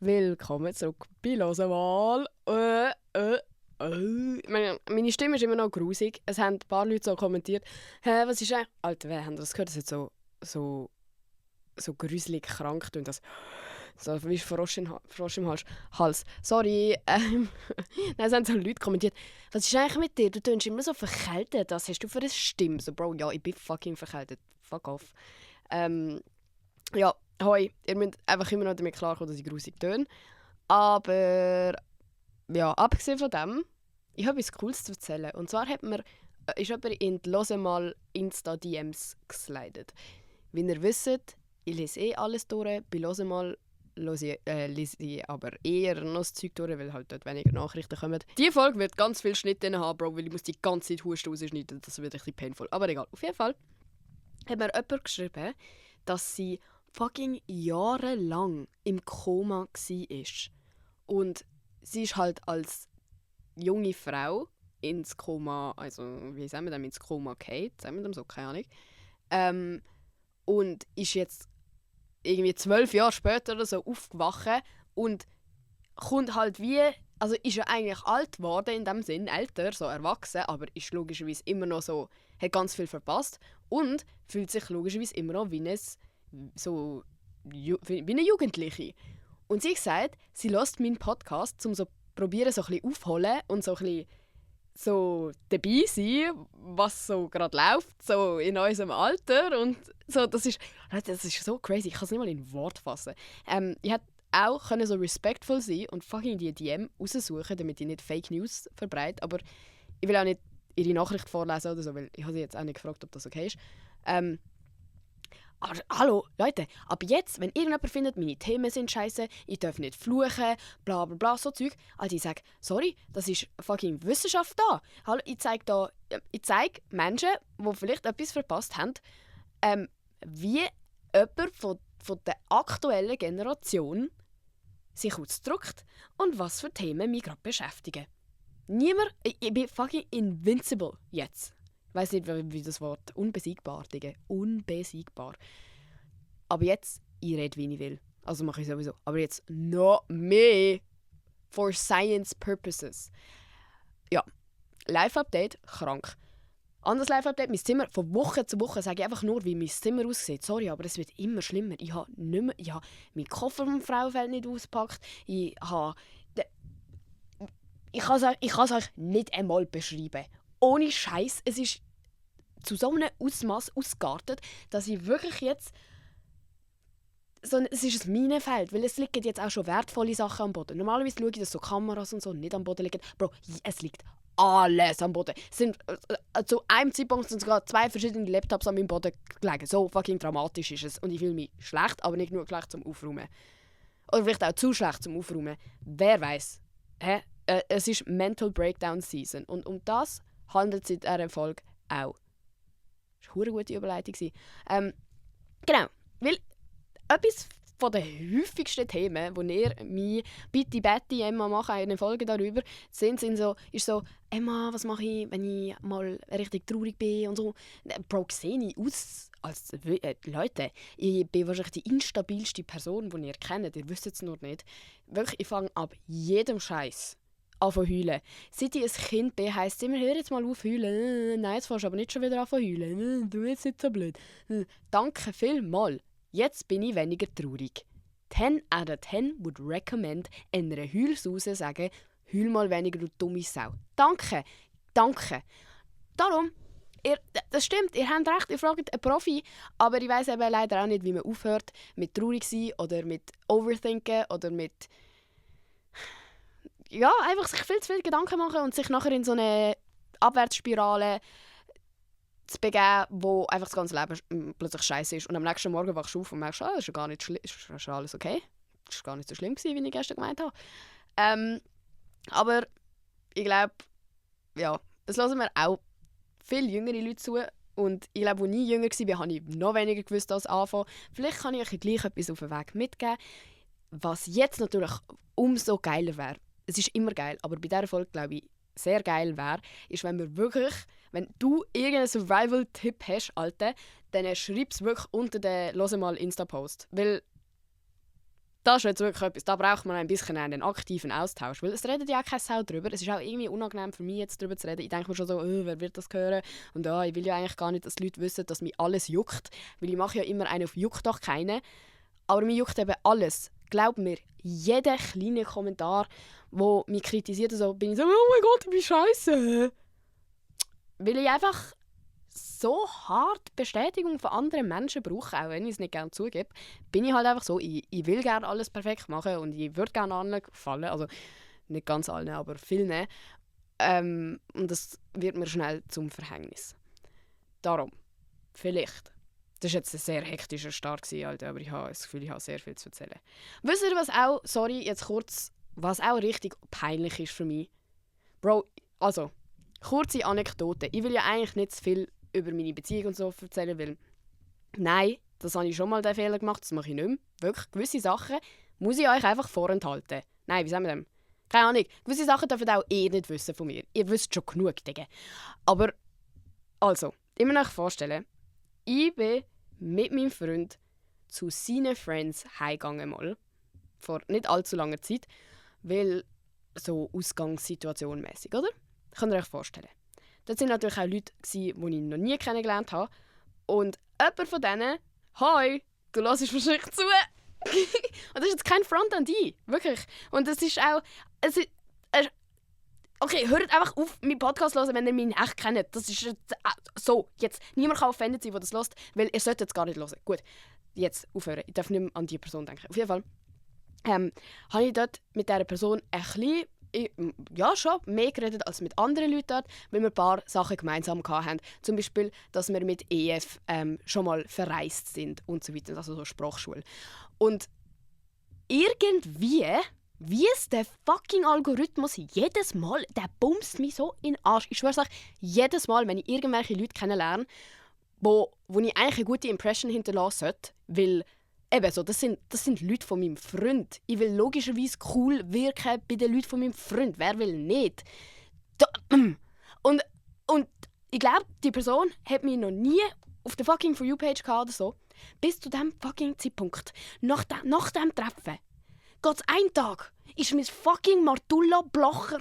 Willkommen zurück bei Losenwahl. Meine Stimme ist immer noch grusig. Es haben ein paar Leute so kommentiert. Hä, was ist eigentlich... Alter, wer haben das gehört? Das hat so gruselig krank tun. Das so wie Frosch im Hals. Sorry. Nein, es haben so Leute kommentiert. Was ist eigentlich mit dir? Du tönst immer so verkältet. Was hast du für eine Stimme? So, Bro, ja, ich bin fucking verkältet. Fuck off. Ja, hoi. Ihr müsst einfach immer noch damit klarkommen, dass ich grusig töne. Aber... Ja, abgesehen von dem, ich habe etwas Cooles zu erzählen. Und zwar ist jemand in die «Losemal» Insta-DMs geslidet. Wie ihr wisst, ich lese alles durch. Bei «Losemal» lese ich aber eher noch das Zeug durch, weil halt dort weniger Nachrichten kommen. Diese Folge wird ganz viel Schnitt drin haben, Bro, weil ich muss die ganze Zeit Husten rausschneiden. Das wird ein bisschen painful. Aber egal. Auf jeden Fall hat mir jemand geschrieben, dass sie fucking jahrelang im Koma war. Und sie ist halt als junge Frau ins Koma, also wie sagen wir das, ins Koma gefallen, sagen wir das so, keine Ahnung. Und ist jetzt irgendwie 12 Jahre später oder so aufgewacht und kommt halt wie, also ist ja eigentlich alt geworden in dem Sinn, älter, so erwachsen, aber ist logischerweise immer noch so, hat ganz viel verpasst und fühlt sich logischerweise immer noch wie eine Jugendliche. Und sie sagt, sie hört meinen Podcast, um so probieren, so ein bisschen aufholen und so ein bisschen so dabei sein, was so gerade läuft, so in unserem Alter. Und so, das ist so crazy, ich kann es nicht mal in Wort fassen. Ich hätte auch so respektvoll sein und fucking die DM raussuchen, damit ich nicht Fake News verbreite. Aber ich will auch nicht ihre Nachricht vorlesen oder so, weil ich habe sie jetzt auch nicht gefragt, ob das okay ist. Aber hallo, Leute, ab jetzt, wenn irgendjemand findet, meine Themen sind scheiße, ich darf nicht fluchen, bla bla bla, so Zeug, also ich sage, sorry, das ist fucking Wissenschaft da. Hallo, ich zeige Menschen, die vielleicht etwas verpasst haben, wie jemand von der aktuellen Generation sich ausdrückt und was für Themen mich gerade beschäftigen. Niemand, ich bin fucking invincible jetzt. Ich weiss nicht, wie das Wort unbesiegbar, Digga. Unbesiegbar. Aber jetzt, ich rede, wie ich will. Also mache ich sowieso. Aber jetzt noch mehr for science purposes. Ja, Live-Update, krank. Anderes Live-Update, mein Zimmer, von Woche zu Woche sage ich einfach nur, wie mein Zimmer aussieht. Sorry, aber es wird immer schlimmer. Ich habe meinen Koffer vom Frauenfeld nicht ausgepackt. Ich kann es euch nicht einmal beschreiben. Ohne Scheiß, es ist zu so einem Ausmaß ausgeartet, dass ich wirklich jetzt es ist ein Minenfeld, weil es liegen jetzt auch schon wertvolle Sachen am Boden. Normalerweise schaue ich, dass so Kameras und so nicht am Boden liegen. Bro, es liegt alles am Boden. Zu einem Zeitpunkt sind sogar 2 verschiedene Laptops an meinem Boden gelegen. So fucking dramatisch ist es. Und ich fühle mich schlecht, aber nicht nur schlecht zum Aufräumen. Oder vielleicht auch zu schlecht zum Aufräumen. Wer weiß? Es ist Mental Breakdown Season. Und um das handelt es in dieser Folge auch. Das war eine gute Überleitung. Genau, weil etwas von den häufigsten Themen, die ihr mich bitte, Betty, Emma machen, eine Folge darüber, ist so, Emma, was mache ich, wenn ich mal richtig traurig bin und so. Bro, sehe ich aus als Leute, ich bin wahrscheinlich die instabilste Person, die ihr kennt, ihr wisst es nur nicht. Wirklich, ich fange ab jedem Scheiß an zu heulen. Seit ich ein Kind bin, heisst es immer, hör jetzt mal auf zu heulen. Nein, jetzt fährst du aber nicht schon wieder an zu heulen. Du bist nicht so blöd. Danke vielmals. Jetzt bin ich weniger traurig. 10 out of 10 would recommend einer Heulsuse sagen, heul mal weniger, du dumme Sau. Danke. Darum, das stimmt, ihr habt recht, ihr fragt einen Profi, aber ich weiss eben leider auch nicht, wie man aufhört mit traurig sein oder mit overthinken oder mit ja, einfach sich viel zu viel Gedanken machen und sich nachher in so eine Abwärtsspirale zu begeben, wo einfach das ganze Leben plötzlich scheiße ist. Und am nächsten Morgen wachst du auf und merkst, das ist gar nicht ist alles okay. Das war gar nicht so schlimm, wie ich gestern gemeint habe. Aber ich glaube, ja, es hören mir auch viel jüngere Leute zu. Und ich glaube, als ich jünger war, habe ich noch weniger gewusst als Anfang. Vielleicht kann ich euch gleich etwas auf den Weg mitgeben. Was jetzt natürlich umso geiler wäre, es ist immer geil, aber bei dieser Folge, glaube ich, sehr geil wäre, ist, wenn du irgendeinen Survival-Tipp hast, Alter, dann schreib es wirklich unter den «Hör mal» Insta-Post. Weil Das ist jetzt wirklich etwas, da braucht man ein bisschen einen aktiven Austausch, weil es redet ja auch keine Sau drüber. Es ist auch irgendwie unangenehm für mich, jetzt darüber zu reden. Ich denke mir schon so, wer wird das hören? Und ich will ja eigentlich gar nicht, dass die Leute wissen, dass mich alles juckt, weil ich mache ja immer einen auf «Juckt doch keine». Aber mir juckt eben alles. Glaub mir, jeder kleine Kommentar, der mich kritisiert, so, bin ich so, oh mein Gott, ich bin scheiße. Weil ich einfach so hart Bestätigung von anderen Menschen brauche, auch wenn ich es nicht gerne zugebe, bin ich halt einfach so, ich will gerne alles perfekt machen und ich würde gerne allen gefallen, also nicht ganz allen, aber vielen. Und das wird mir schnell zum Verhängnis. Darum, vielleicht, das war jetzt ein sehr hektischer Start, Alter, aber ich habe das Gefühl, ich habe sehr viel zu erzählen. Wisst ihr, was auch, sorry, jetzt kurz, was auch richtig peinlich ist für mich? Bro, also, kurze Anekdote. Ich will ja eigentlich nicht zu viel über meine Beziehung und so erzählen, weil nein, das habe ich schon mal den Fehler gemacht, das mache ich nicht mehr. Wirklich, gewisse Sachen muss ich euch einfach vorenthalten. Nein, wie sagen wir das? Keine Ahnung. Gewisse Sachen dürft auch nicht wissen von mir. Ihr wisst schon genug, Digga. Aber, also, ich muss euch vorstellen, ich bin mit meinem Freund zu seinen Friends heimgegangen mal. Vor nicht allzu langer Zeit. Weil so Ausgangssituation mäßig, oder? Könnt ihr euch vorstellen. Dort waren natürlich auch Leute, die ich noch nie kennengelernt habe. Und jemand von denen, «Hoi, du hörst wahrscheinlich zu!» Und das ist jetzt kein Front an dich, wirklich. Und das ist auch... okay, hört einfach auf, meinen Podcast zu hören, wenn ihr mich echt kennt. Das ist so, jetzt. Niemand kann offended sein, der das hört, weil ihr solltet es gar nicht hören. Gut, jetzt aufhören. Ich darf nicht mehr an diese Person denken. Auf jeden Fall habe ich dort mit dieser Person ein bisschen, ja schon, mehr geredet als mit anderen Leuten dort, weil wir ein paar Sachen gemeinsam hatten. Zum Beispiel, dass wir mit EF schon mal verreist sind und so weiter, also so Sprachschule. Und irgendwie, wie es der fucking Algorithmus jedes Mal, der bumst mich so in den Arsch. Ich schwör's euch, jedes Mal, wenn ich irgendwelche Leute kennenlerne, wo ich eigentlich eine gute Impression hinterlassen sollte, weil eben so, das sind Leute von meinem Freund. Ich will logischerweise cool wirken bei den Leuten von meinem Freund. Wer will nicht? Und ich glaube, die Person hat mich noch nie auf der fucking For You-Page gehabt oder so. Bis zu diesem fucking Zeitpunkt. Nach dem Treffen. Geht ein Tag ist mein fucking Martulla Blocher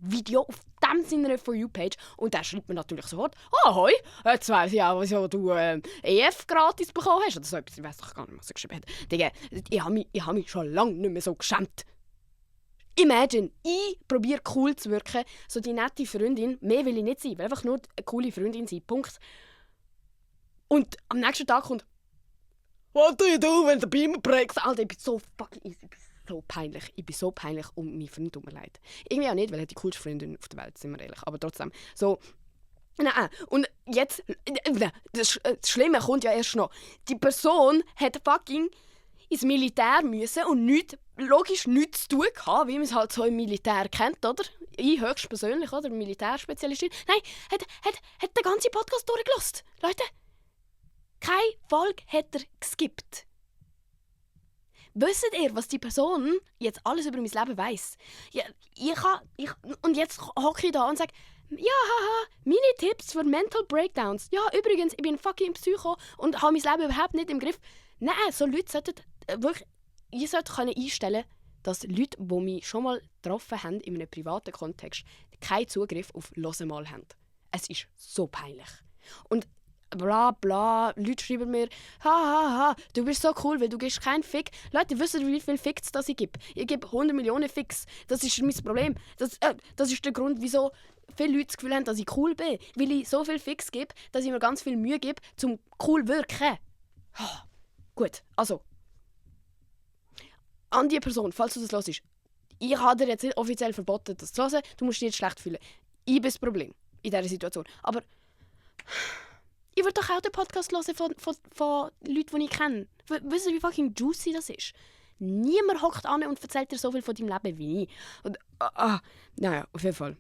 Video auf dem seiner For You-Page und der schreibt mir natürlich sofort «Ahoi, jetzt weiss ich auch, wieso du EF gratis bekommen hast.» oder so etwas. Ich weiss doch gar nicht, was er geschrieben hat. Digga, ich habe mich schon lange nicht mehr so geschämt. Imagine, ich probiere cool zu wirken, so die nette Freundin, mehr will ich nicht sein, ich will einfach nur eine coole Freundin sein, Punkt. Und am nächsten Tag kommt «What do you do, wenn der Beamer bricht?» Alter, ich bin so fucking... so peinlich. Ich bin so peinlich um meinen Freund, tut mir leid. Irgendwie auch nicht, weil er die coolste Freundin auf der Welt, sind wir ehrlich. Aber trotzdem. So. Nein. Und jetzt, das Schlimme kommt ja erst noch. Die Person hat fucking ins Militär müssen und logisch nichts zu tun gehabt, wie man es halt so im Militär kennt, oder? Ich höchstpersönlich, oder? Militärspezialistin. Nein, hat den ganzen Podcast durchgelassen. Leute, keine Folge hat er geskippt. Wisst ihr, was die Person jetzt alles über mein Leben weiss? Ja, und jetzt hocke ich da und sage, ja, haha, meine Tipps für Mental Breakdowns. Ja, übrigens, ich bin fucking Psycho und habe mein Leben überhaupt nicht im Griff. Nein, so Leute sollten wirklich, ihr solltet einstellen, dass Leute, die mich schon mal getroffen haben in einem privaten Kontext, keinen Zugriff auf «Hören mal» haben. Es ist so peinlich. Und bla bla, Leute schreiben mir «Ha, du bist so cool, weil du gibst keinen Fick.» Leute, wisst ihr, wie viele Ficks das ich gebe? Ich gebe 100 Millionen Ficks. Das ist mein Problem. Das ist der Grund, wieso viele Leute das Gefühl haben, dass ich cool bin. Weil ich so viele Ficks gebe, dass ich mir ganz viel Mühe gebe, um cool zu wirken. Gut, also. An die Person, falls du das hörst, ich habe dir jetzt nicht offiziell verboten, das zu hören. Du musst dich nicht schlecht fühlen. Ich bin das Problem in dieser Situation. Aber ich würde doch auch den Podcast hören von Leuten, die ich kenne. Wisst ihr, wie fucking juicy das ist? Niemand hockt an und erzählt dir so viel von deinem Leben wie ich. Und, naja, auf jeden Fall.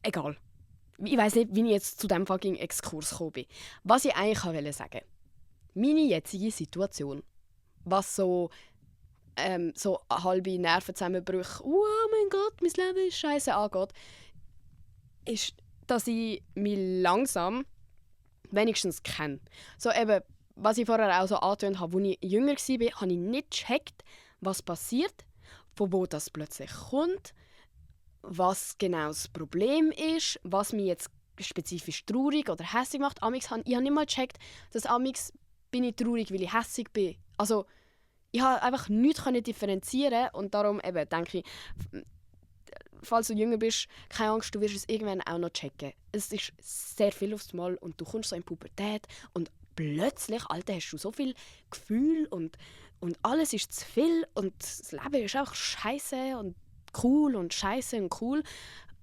Egal. Ich weiss nicht, wie ich jetzt zu diesem fucking Exkurs gekommen bin. Was ich eigentlich wollte sagen. Meine jetzige Situation, was so halbe Nervenzusammenbrüche, oh mein Gott, mein Leben ist scheiße angeht, ist, dass ich mich langsam wenigstens kenne. So eben, was ich vorher auch so angetönt habe, als ich jünger war, habe ich nicht gecheckt, was passiert, von wo das plötzlich kommt, was genau das Problem ist, was mich jetzt spezifisch traurig oder hässlich macht. Ich habe nicht mal gecheckt, dass bin ich traurig, weil ich hässlich bin. Also, ich konnte einfach nichts differenzieren und darum eben, denke ich, falls du jünger bist, keine Angst, du wirst es irgendwann auch noch checken. Es ist sehr viel aufs Mal und du kommst so in die Pubertät und plötzlich, Alter, hast du so viel Gefühl und alles ist zu viel und das Leben ist auch scheiße und cool und scheiße und cool.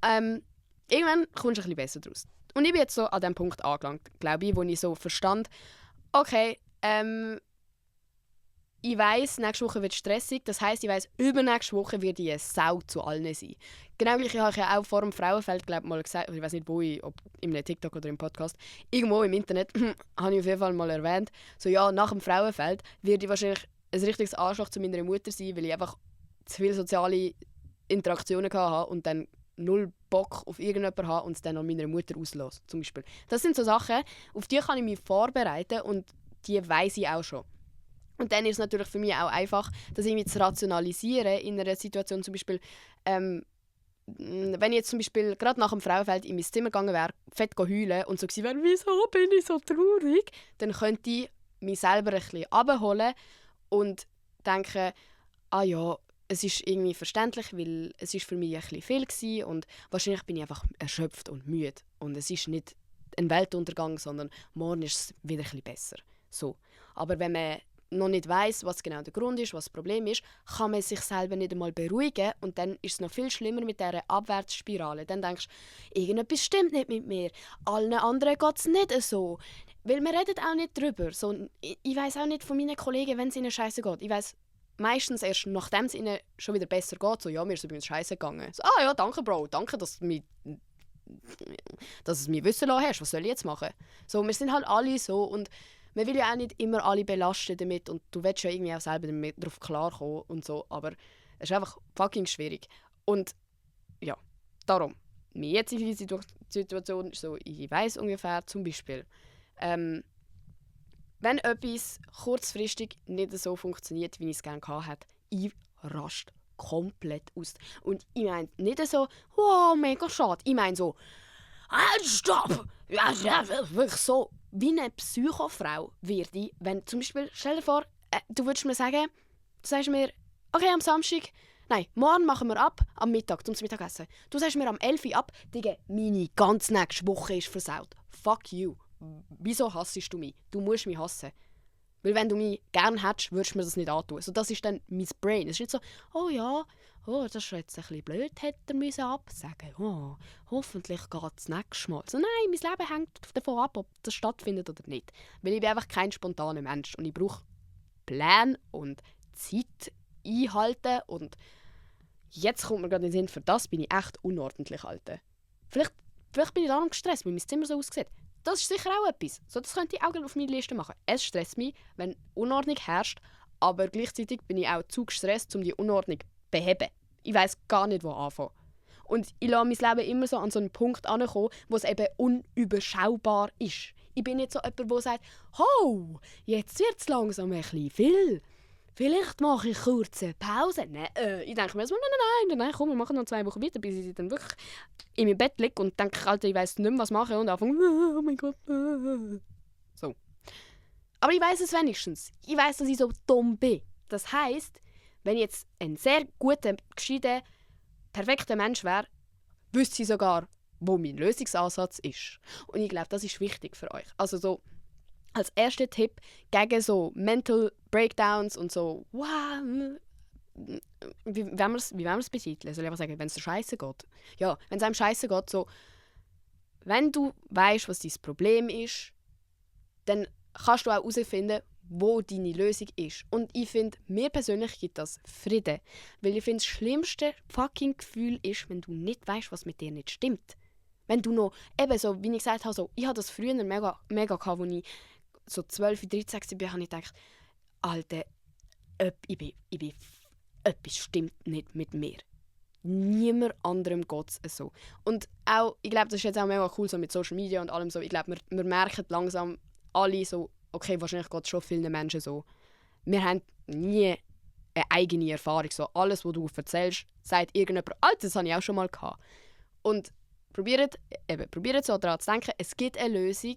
Irgendwann kommst du ein bisschen besser draus. Und ich bin jetzt so an dem Punkt angelangt, glaube ich, wo ich so verstand, okay, ich weiss, nächste Woche wird stressig. Das heisst, ich weiss, übernächste Woche wird ich eine Sau zu allen sein. Genau gleich habe ich ja auch vor dem Frauenfeld mal gesagt, ich weiß nicht wo, ob in einem TikTok oder im Podcast, irgendwo im Internet habe ich auf jeden Fall mal erwähnt, so ja, nach dem Frauenfeld werde ich wahrscheinlich ein richtiges Arschloch zu meiner Mutter sein, weil ich einfach zu viele soziale Interaktionen hatte und dann null Bock auf irgendjemanden habe und es dann an meiner Mutter auslöse, zum Beispiel. Das sind so Sachen, auf die kann ich mich vorbereiten und die weiss ich auch schon. Und dann ist es natürlich für mich auch einfach, das irgendwie zu rationalisieren in einer Situation, zum Beispiel, wenn ich jetzt zum Beispiel gerade nach dem Frauenfeld in mein Zimmer gegangen wäre, fett heulen und so gewesen wäre, wieso bin ich so traurig, dann könnte ich mich selber ein bisschen runterholen und denken, ah ja, es ist irgendwie verständlich, weil es ist für mich ein bisschen viel gewesen und wahrscheinlich bin ich einfach erschöpft und müde. Und es ist nicht ein Weltuntergang, sondern morgen ist es wieder ein bisschen besser. So. Aber wenn man noch nicht weiss, was genau der Grund ist, was das Problem ist, kann man sich selber nicht einmal beruhigen und dann ist es noch viel schlimmer mit dieser Abwärtsspirale. Dann denkst du, irgendetwas stimmt nicht mit mir, allen anderen geht es nicht so. Weil man redet auch nicht darüber. So, ich weiss auch nicht von meinen Kollegen, wenn es ihnen scheiße geht. Ich weiss meistens erst, nachdem es ihnen schon wieder besser geht, so, ja, mir ist übrigens scheiße gegangen. So, ah ja, danke Bro, danke, dass du es mir wissen lassen hast, was soll ich jetzt machen? So, wir sind halt alle so und man will ja auch nicht immer alle belasten damit und du willst ja irgendwie auch selber darauf klarkommen und so, aber es ist einfach fucking schwierig. Und ja, darum, meine jetzige Situation ist so, ich weiss ungefähr zum Beispiel, wenn etwas kurzfristig nicht so funktioniert, wie ich es gerne hatte, ich raste komplett aus. Und ich meine nicht so, wow, mega schade. Ich meine so, halt, stopp! Wirklich so, wie eine Psychofrau werde ich, wenn zum Beispiel, stell dir vor, du würdest mir sagen, du sagst mir, okay, am Samstag, nein, morgen machen wir ab, am Mittag, zum Mittagessen. Du sagst mir am 11 Uhr ab, Digga, meine ganze nächste Woche ist versaut. Fuck you. Wieso hassest du mich? Du musst mich hassen. Weil wenn du mich gerne hättest, würdest du mir das nicht antun. So, das ist dann mein Brain. Es ist nicht so, oh ja, oh, das ist jetzt ein bisschen blöd, hätte er müssen absagen. Oh, hoffentlich geht es nächstes Mal. So, nein, mein Leben hängt davon ab, ob das stattfindet oder nicht. Weil ich bin einfach kein spontaner Mensch und ich brauche Pläne und Zeit einhalten und jetzt kommt mir gerade in den Sinn, für das bin ich echt unordentlich, Alter. Vielleicht bin ich darum gestresst, weil mein Zimmer so aussieht. Das ist sicher auch etwas. So, das könnte ich auch auf meine Liste machen. Es stresst mich, wenn Unordnung herrscht, aber gleichzeitig bin ich auch zu gestresst, um die Unordnung zu beheben. Ich weiss gar nicht, wo anfangen. Und ich lasse mein Leben immer so an so einen Punkt ankommen, wo es eben unüberschaubar ist. Ich bin nicht so jemand, der sagt, «Oh, jetzt wird es langsam ein bisschen viel. Vielleicht mache ich kurz eine Pause.» Nein, ich denke mir so, nein, komm, wir machen noch 2 Wochen weiter, bis ich dann wirklich in meinem Bett liege und denke, Alter, ich weiss nicht mehr, was machen und anfange, oh mein Gott. So. Aber ich weiss es wenigstens. Ich weiss, dass ich so dumm bin. Das heisst, wenn ich jetzt ein sehr guter, gescheiter, perfekter Mensch wäre, wüsste ich sogar, wo mein Lösungsansatz ist. Und ich glaube, das ist wichtig für euch. Also so, als erster Tipp gegen so Mental Breakdowns und so, wow, wie wollen wir es betiteln? Soll ich einfach sagen, wenn es dir scheiße geht? Ja, wenn es einem scheiße geht, so, wenn du weißt, was dein Problem ist, dann kannst du auch herausfinden, wo deine Lösung ist. Und ich finde, mir persönlich gibt das Frieden. Weil ich finde, das schlimmste fucking Gefühl ist, wenn du nicht weißt, was mit dir nicht stimmt. Wenn du noch, eben so, wie ich gesagt habe, so, ich hatte das früher mega gehabt, als ich so 12, 13 war, habe ich gedacht, Alter, etwas stimmt nicht mit mir. Niemand anderem geht es so. Und auch, ich glaube, das ist jetzt auch mega cool so mit Social Media und allem so. Ich glaube, wir merken langsam alle so, okay, wahrscheinlich geht es schon vielen Menschen so. Wir haben nie eine eigene Erfahrung. So, alles, was du erzählst, sagt irgendjemand, Alter, das hatte ich auch schon mal gehabt. Und probiert so daran zu denken, es gibt eine Lösung.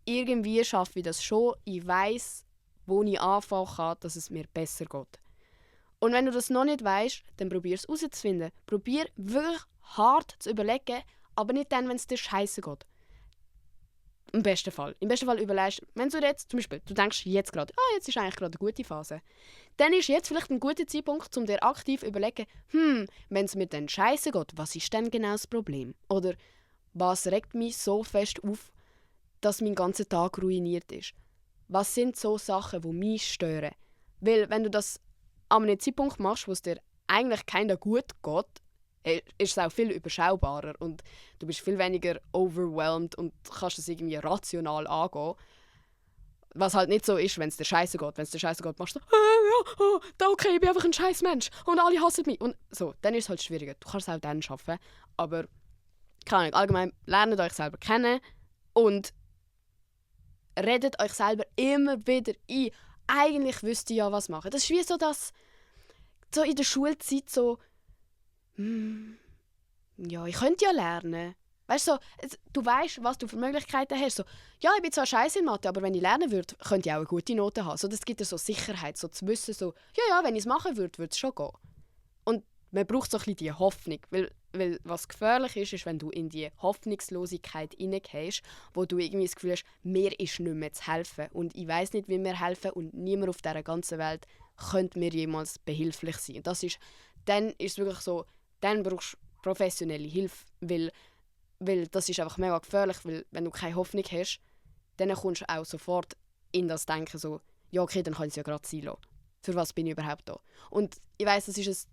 Irgendwie schaffe ich das schon. Ich weiss, wo ich anfangen kann, dass es mir besser geht. Und wenn du das noch nicht weißt, dann probier es herauszufinden. Probier wirklich hart zu überlegen, aber nicht dann, wenn es dir scheiße geht. Im besten Fall. Im besten Fall überlegst, wenn du jetzt, zum Beispiel, du denkst jetzt gerade, jetzt ist eigentlich gerade eine gute Phase. Dann ist jetzt vielleicht ein guter Zeitpunkt, um dir aktiv zu überlegen, wenn es mir dann scheiße geht, was ist denn genau das Problem? Oder was regt mich so fest auf, dass mein ganzer Tag ruiniert ist? Was sind so Sachen, die mich stören? Weil wenn du das an einem Zeitpunkt machst, wo es dir eigentlich keiner gut geht, ist es auch viel überschaubarer und du bist viel weniger overwhelmed und kannst es irgendwie rational angehen. Was halt nicht so ist, wenn es dir scheiße geht. Wenn es dir scheiße geht, machst du okay, ich bin einfach ein scheiß Mensch und alle hassen mich. Und so, dann ist es halt schwieriger. Du kannst es auch dann schaffen, aber keine Ahnung, allgemein lernt euch selber kennen und redet euch selber immer wieder ein. Eigentlich wüsste ich ja, was machen. Das ist wie so das, so in der Schulzeit so, ja, ich könnte ja lernen. Weißt du, so, du weißt, was du für Möglichkeiten hast. So, ja, ich bin zwar scheiße in Mathe, aber wenn ich lernen würde, könnte ich auch eine gute Note haben. So, das gibt dir so Sicherheit, so zu wissen, so, ja, wenn ich es machen würde, würde es schon gehen. Und man braucht so ein bisschen diese Hoffnung, weil was gefährlich ist, wenn du in die Hoffnungslosigkeit hineingehst, wo du irgendwie das Gefühl hast, mir ist nicht mehr zu helfen und ich weiß nicht, wie mir helfen und niemand auf dieser ganzen Welt könnte mir jemals behilflich sein. Und dann ist es wirklich so, dann brauchst du professionelle Hilfe, weil das ist einfach mega gefährlich, weil wenn du keine Hoffnung hast, dann kommst du auch sofort in das Denken so, ja okay, dann kann ich es ja gerade sein lassen. Für was bin ich überhaupt da? Und ich weiss, das ist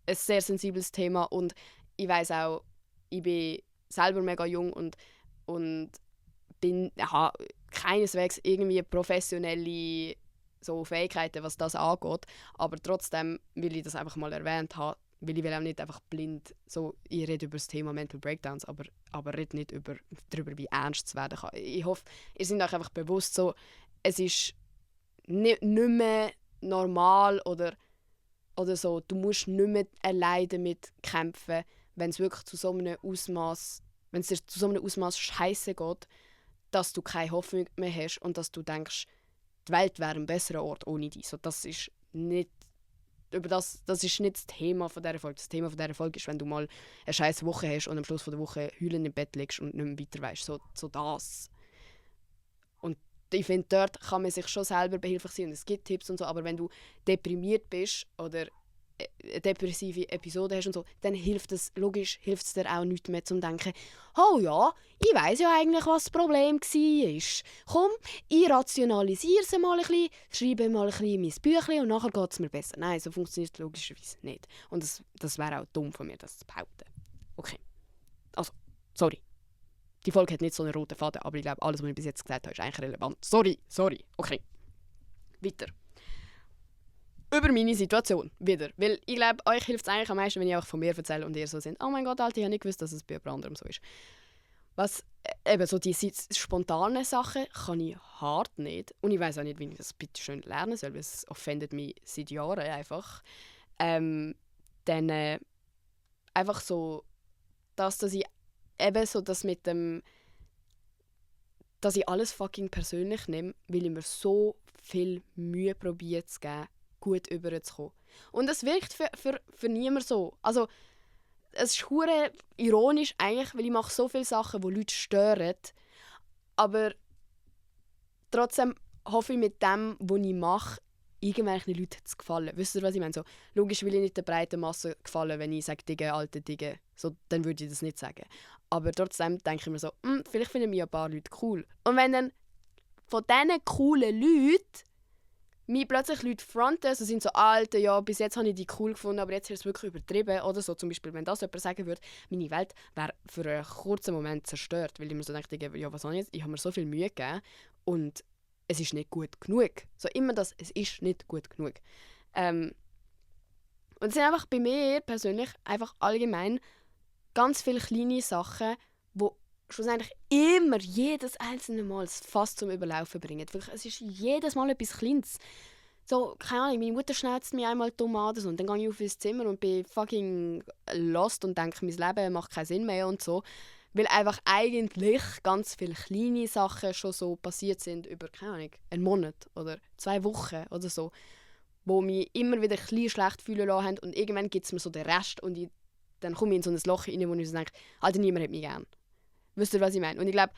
ein sehr sensibles Thema und ich weiss auch, ich bin selber mega jung und habe keineswegs irgendwie professionelle so Fähigkeiten, was das angeht, aber trotzdem will ich das einfach mal erwähnt haben, weil ich will auch nicht einfach blind so, ich rede über das Thema Mental Breakdowns, aber rede nicht darüber, wie ernst es werden kann. Ich hoffe, ihr seid euch einfach bewusst so, es ist nicht mehr normal oder so, du musst nicht mehr alleine damit kämpfen, wenn es wirklich zu so einem Ausmaß, wenn es dir zu so einem Ausmaß scheiße geht, dass du keine Hoffnung mehr hast und dass du denkst, die Welt wäre ein besserer Ort ohne dich. So, das ist nicht das ist nicht das Thema von dieser Folge. Das Thema von dieser Folge ist, wenn du mal eine scheiß Woche hast und am Schluss der Woche heulend im Bett liegst und nicht mehr weiter weißt. So das. Und ich finde, dort kann man sich schon selber behilflich sein und es gibt Tipps und so, aber wenn du deprimiert bist oder eine depressive Episode hast und so, dann hilft es dir auch nicht mehr zum Denken, oh ja, ich weiss ja eigentlich, was das Problem war. Komm, ich rationalisiere es mal ein bisschen, schreibe mal ein bisschen mein Büchlein und nachher geht es mir besser. Nein, so funktioniert es logischerweise nicht. Und das wäre auch dumm von mir, das zu behaupten. Okay. Also, sorry. Die Folge hat nicht so einen roten Faden, aber ich glaube, alles, was ich bis jetzt gesagt habe, ist eigentlich relevant. Sorry. Okay. Weiter. Über meine Situation wieder. Weil ich glaube, euch hilft es eigentlich am meisten, wenn ich auch von mir erzähle und ihr so sind, oh mein Gott, Alter, ich habe nicht gewusst, dass es bei jemand anderem so ist. Was eben so diese spontanen Sachen kann ich hart nicht. Und ich weiß auch nicht, wie ich das bitte schön lernen soll, weil es offendet mich seit Jahren einfach. Dann einfach so, dass ich eben so das mit dem, dass ich alles fucking persönlich nehme, weil ich mir so viel Mühe probiere zu geben, gut überzukommen. Und es wirkt für niemanden so. Also, es ist hure ironisch eigentlich, weil ich mache so viele Sachen, die Leute stören, aber trotzdem hoffe ich mit dem, was ich mache, irgendwelchen Leuten zu gefallen. Wisst ihr, was ich meine? So, logisch will ich nicht der breiten Masse gefallen, wenn ich sage, Digga, alte Digga. So, dann würde ich das nicht sagen. Aber trotzdem denke ich mir so, vielleicht finden mich ein paar Leute cool. Und wenn dann von diesen coolen Leuten mich plötzlich Leute fronten, also sind so alte, ja, bis jetzt habe ich die cool gefunden, aber jetzt ist es wirklich übertrieben. Oder so zum Beispiel, wenn das jemand sagen würde, meine Welt wäre für einen kurzen Moment zerstört, weil ich mir so denke, ja, was habe ich jetzt? Ich habe mir so viel Mühe gegeben und es ist nicht gut genug. So immer das, es ist nicht gut genug. Und es sind einfach bei mir persönlich einfach allgemein ganz viele kleine Sachen, wo schlussendlich immer, jedes einzelne Mal das Fass zum Überlaufen bringen. Wirklich, es ist jedes Mal etwas Kleines. So, keine Ahnung, meine Mutter schnauzt mich einmal dumm an und dann gehe ich auf ins Zimmer und bin fucking lost und denke, mein Leben macht keinen Sinn mehr und so. Weil einfach eigentlich ganz viele kleine Sachen schon so passiert sind über, keine Ahnung, einen Monat oder 2 Wochen oder so, wo mich immer wieder ein bisschen schlecht fühlen lassen haben und irgendwann gibt es mir so den Rest und dann komme ich in so ein Loch rein, wo ich so denke, Alter, niemand hat mich gern. Wisst ihr, was ich meine? Und ich glaube,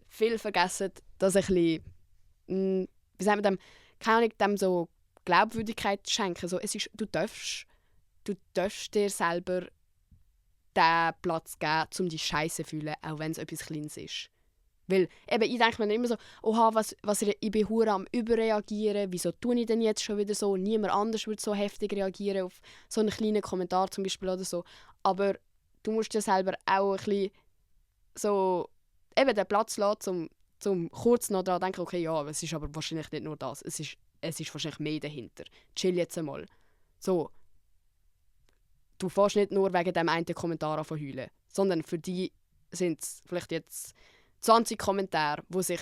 viele vergessen, dass ein bisschen, wie sagt man dem, keine Ahnung, dem so Glaubwürdigkeit schenken. So, du darfst dir selber den Platz geben, um dich scheiße zu fühlen, auch wenn es etwas Kleines ist. Weil eben, ich denke mir immer so, oha, ich bin hure am Überreagieren, wieso tue ich denn jetzt schon wieder so? Niemand anders würde so heftig reagieren auf so einen kleinen Kommentar zum Beispiel oder so. Aber du musst dir selber auch ein bisschen so eben den Platz lassen, zum kurz noch daran denken, okay, ja, es ist aber wahrscheinlich nicht nur das, es ist wahrscheinlich mehr dahinter. Chill jetzt einmal. So, du fährst nicht nur wegen dem einen Kommentar an zu heulen, sondern für die sind es vielleicht jetzt 20 Kommentare, die sich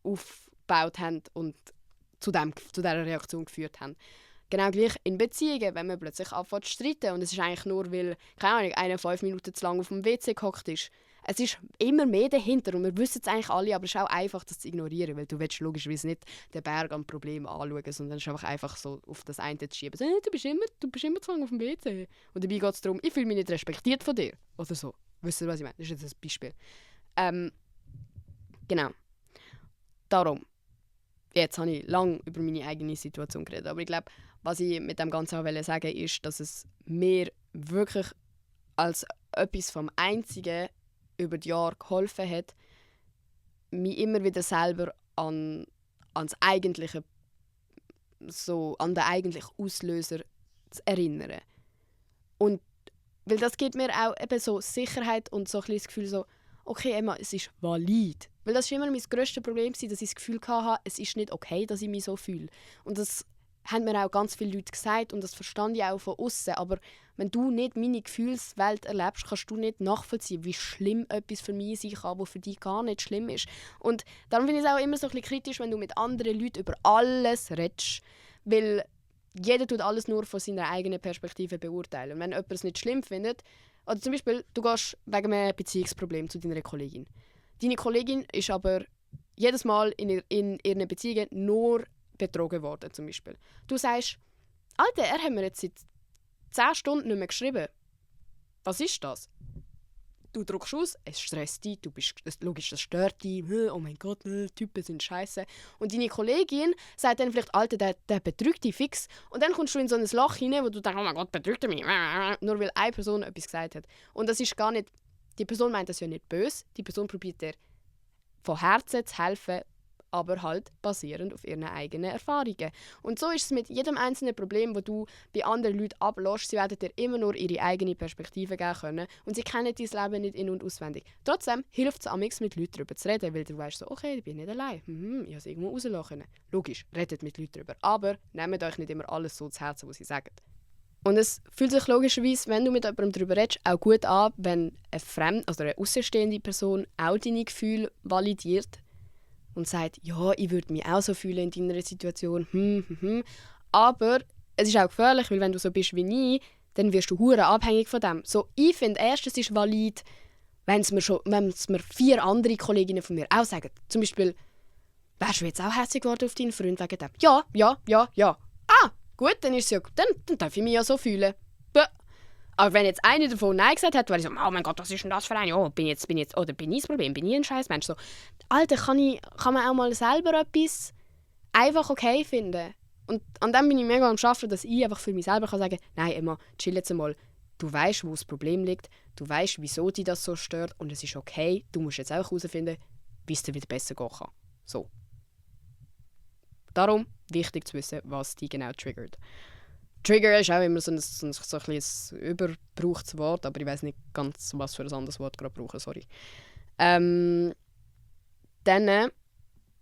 aufgebaut haben und zu dieser Reaktion geführt haben. Genau gleich in Beziehungen, wenn man plötzlich anfängt zu streiten und es ist eigentlich nur, weil, keine Ahnung, einer 5 Minuten zu lange auf dem WC gehockt ist. Es ist immer mehr dahinter und wir wissen es eigentlich alle, aber es ist auch einfach, das zu ignorieren, weil du willst logischerweise nicht den Berg an Problemen anschauen, sondern es ist einfach so auf das eine zu schieben. So, du bist immer zu lange auf dem WC. Und dabei geht es darum, ich fühle mich nicht respektiert von dir. Oder so. Wisst ihr, was ich meine? Das ist jetzt ein Beispiel. Genau. Darum. Jetzt habe ich lange über meine eigene Situation geredet, aber ich glaube, was ich mit dem Ganzen auch sagen wollte, ist, dass es mir wirklich als etwas vom Einzigen über die Jahre geholfen hat, mich immer wieder selber an den eigentlichen Auslöser zu erinnern. Und weil das gibt mir auch eben so Sicherheit und so ein bisschen das Gefühl so, okay, Emma, es ist valid. Weil das war immer mein grösstes Problem, dass ich das Gefühl hatte, es ist nicht okay, dass ich mich so fühle. Und das haben mir auch ganz viele Leute gesagt und das verstand ich auch von außen. Aber wenn du nicht meine Gefühlswelt erlebst, kannst du nicht nachvollziehen, wie schlimm etwas für mich sein kann, was für dich gar nicht schlimm ist. Und darum finde ich es auch immer so ein bisschen kritisch, wenn du mit anderen Leuten über alles redest. Weil jeder tut alles nur von seiner eigenen Perspektive beurteilen. Und wenn jemand es nicht schlimm findet, oder zum Beispiel, du gehst wegen einem Beziehungsproblem zu deiner Kollegin. Deine Kollegin ist aber jedes Mal in ihren Beziehungen nur betrogen worden, zum Beispiel. Du sagst, Alter, er hat mir jetzt seit 10 Stunden nicht mehr geschrieben. Was ist das? Du drückst aus, es stresst dich, logisch, das stört dich, oh mein Gott, Typen sind scheiße. Und deine Kollegin sagt dann vielleicht, Alter, der betrügt dich fix. Und dann kommst du in so ein Loch hinein, wo du denkst, oh mein Gott, betrügt er mich. Nur weil eine Person etwas gesagt hat. Und das ist gar nicht, die Person meint das ja nicht böse, die Person probiert dir von Herzen zu helfen, aber halt basierend auf ihren eigenen Erfahrungen. Und so ist es mit jedem einzelnen Problem, das du bei anderen Leuten ablässt. Sie werden dir immer nur ihre eigene Perspektive geben können und sie kennen dein Leben nicht in- und auswendig. Trotzdem hilft es amix mit Leuten darüber zu reden, weil du weißt so, okay, ich bin nicht allein. Ich habe es irgendwo rauslassen. Logisch, redet mit Leuten darüber. Aber nehmt euch nicht immer alles so zu Herzen, was sie sagen. Und es fühlt sich logischerweise, wenn du mit jemandem darüber redest, auch gut an, wenn eine außenstehende Person auch deine Gefühle validiert und sagt, ja, ich würde mich auch so fühlen in deiner Situation. Aber es ist auch gefährlich, weil wenn du so bist wie ich, dann wirst du hure abhängig von dem. So, ich finde erstens ist valid, wenn es mir 4 andere Kolleginnen von mir auch sagen. Zum Beispiel, wärst du jetzt auch hässlich geworden auf deinen Freund wegen dem? Ja. Ah, gut, dann ist es ja, dann darf ich mich ja so fühlen. Bäh. Aber wenn jetzt eine davon Nein gesagt hat, wäre ich so, oh mein Gott, was ist denn das für eine? Oh, bin ich das Problem? Bin ich ein Scheißmensch? So, Alter, kann man auch mal selber etwas einfach okay finden? Und an dem bin ich mega am Arbeiten, dass ich einfach für mich selber sagen kann, nein, Emma, chill jetzt einmal. Du weißt, wo das Problem liegt, du weißt, wieso dich das so stört und es ist okay. Du musst jetzt auch herausfinden, wie es dir wieder besser gehen kann. So. Darum wichtig zu wissen, was dich genau triggert. Trigger ist auch immer so ein überbrauchtes Wort, aber ich weiß nicht ganz, was für ein anderes Wort gerade brauchen, sorry. Dann,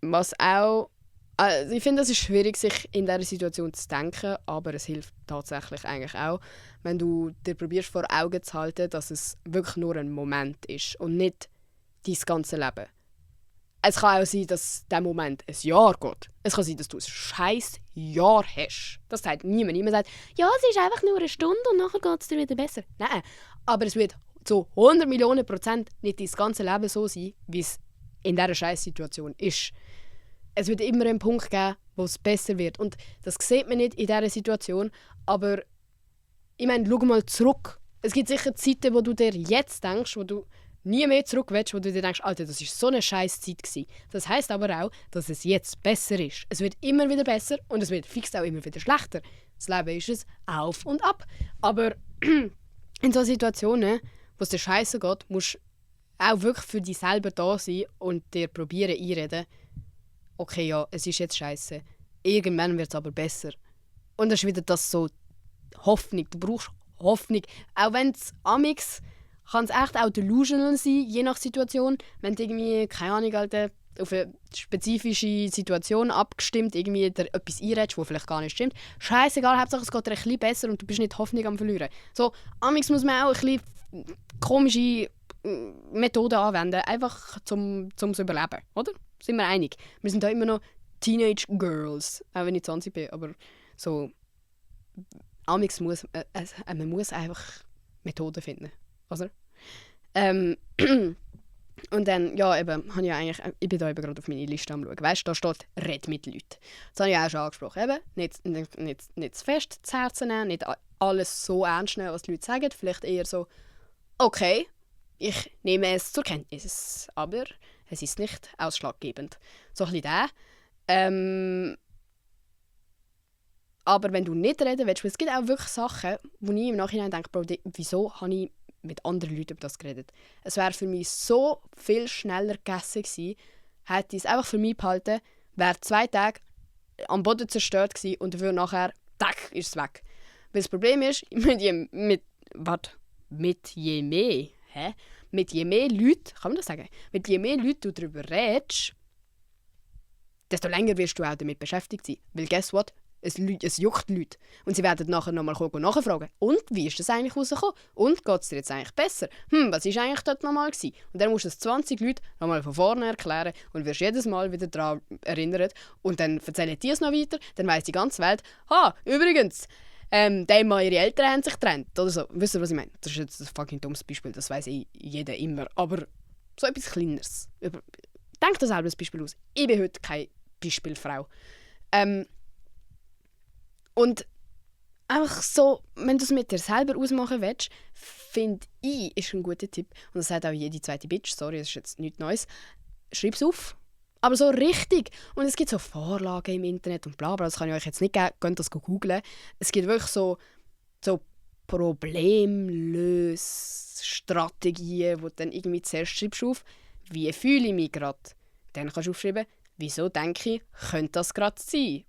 was auch... Also ich finde, es ist schwierig, sich in dieser Situation zu denken, aber es hilft tatsächlich eigentlich auch, wenn du dir probierst vor Augen zu halten, dass es wirklich nur ein Moment ist und nicht dein ganze Leben. Es kann auch sein, dass der Moment ein Jahr geht. Es kann sein, dass du ein scheiß Jahr hast. Das sagt niemand. Niemand sagt, ja, es ist einfach nur eine Stunde und nachher geht es dir wieder besser. Nein, aber es wird zu 100 Millionen Prozent nicht dein ganze Leben so sein, wie es in dieser scheiß Situation ist. Es wird immer einen Punkt geben, wo es besser wird. Und das sieht man nicht in dieser Situation. Aber ich meine, schau mal zurück. Es gibt sicher Zeiten, wo du dir jetzt denkst, wo du nie mehr zurück willst, wo du dir denkst, Alter, das war so eine scheiß Zeit gewesen. Das heisst aber auch, dass es jetzt besser ist. Es wird immer wieder besser und es wird fix auch immer wieder schlechter. Das Leben ist es auf und ab. Aber in solchen Situationen, wo es dir scheiße geht, musst du auch wirklich für dich selber da sein und dir probieren einreden, okay, ja, es ist jetzt scheiße. Irgendwann wird es aber besser. Und das ist wieder das so Hoffnung. Du brauchst Hoffnung. Auch wenn es amix kann es echt auch delusional sein, je nach Situation. Wenn du irgendwie, keine Ahnung, Alter, auf eine spezifische Situation abgestimmt, irgendwie dir etwas einredest, was vielleicht gar nicht stimmt. Scheißegal, Hauptsache es geht dir ein bisschen besser und du bist nicht Hoffnung am Verlieren. So, amix muss man auch ein bisschen komische Methoden anwenden, einfach zum Überleben, oder? Sind wir einig? Wir sind da immer noch Teenage Girls, auch wenn ich 20 bin, aber so, amix muss, man muss einfach Methoden finden, oder? Und dann, ja, eben, ich bin da eben gerade auf meine Liste am schauen. Weißt du, da steht «Red mit Leuten». Das habe ich auch schon angesprochen. Eben, nicht zu fest zu Herzen nehmen, nicht alles so ernst nehmen, was die Leute sagen. Vielleicht eher so «Okay, ich nehme es zur Kenntnis, aber es ist nicht ausschlaggebend». So ein bisschen der. Aber wenn du nicht reden willst, weil es gibt auch wirklich Sachen, wo ich im Nachhinein denke, Bro, wieso habe ich mit anderen Leuten über das geredet. Es wäre für mich so viel schneller gegessen gewesen, hätte ich es einfach für mich behalten, wäre 2 Tage am Boden zerstört gewesen und dafür nachher, tack, ist es weg. Weil das Problem ist, mit je mehr Leute, kann man das sagen? Mit je mehr Leuten du darüber redest, desto länger wirst du auch damit beschäftigt sein. Weil guess what? Es juckt Leute. Und sie werden nachher nochmal nachfragen. Und wie ist das eigentlich rausgekommen? Und geht es dir jetzt eigentlich besser? Was war eigentlich dort nochmal gewesen? Und dann musst du es 20 Leute nochmal von vorne erklären und wirst jedes Mal wieder daran erinnert. Und dann erzählen die es noch weiter. Dann weiss die ganze Welt, übrigens, ihre Eltern haben sich getrennt. Oder so. Wisst ihr, was ich meine? Das ist jetzt ein fucking dummes Beispiel. Das weiss jeder immer. Aber so etwas Kleineres. Denk dir selber ein Beispiel aus. Ich bin heute keine Beispielfrau. Und einfach so, wenn du es mit dir selber ausmachen willst, finde ich, ist ein guter Tipp. Und das sagt auch jede zweite Bitch, sorry, das ist jetzt nichts Neues. Schreib es auf. Aber so richtig. Und es gibt so Vorlagen im Internet und bla bla, das kann ich euch jetzt nicht geben, könnt das googlen. Es gibt wirklich so Problemlösstrategien, wo du dann irgendwie zuerst schreibst auf, wie fühle ich mich gerade. Dann kannst du aufschreiben, wieso denke ich, könnte das gerade sein.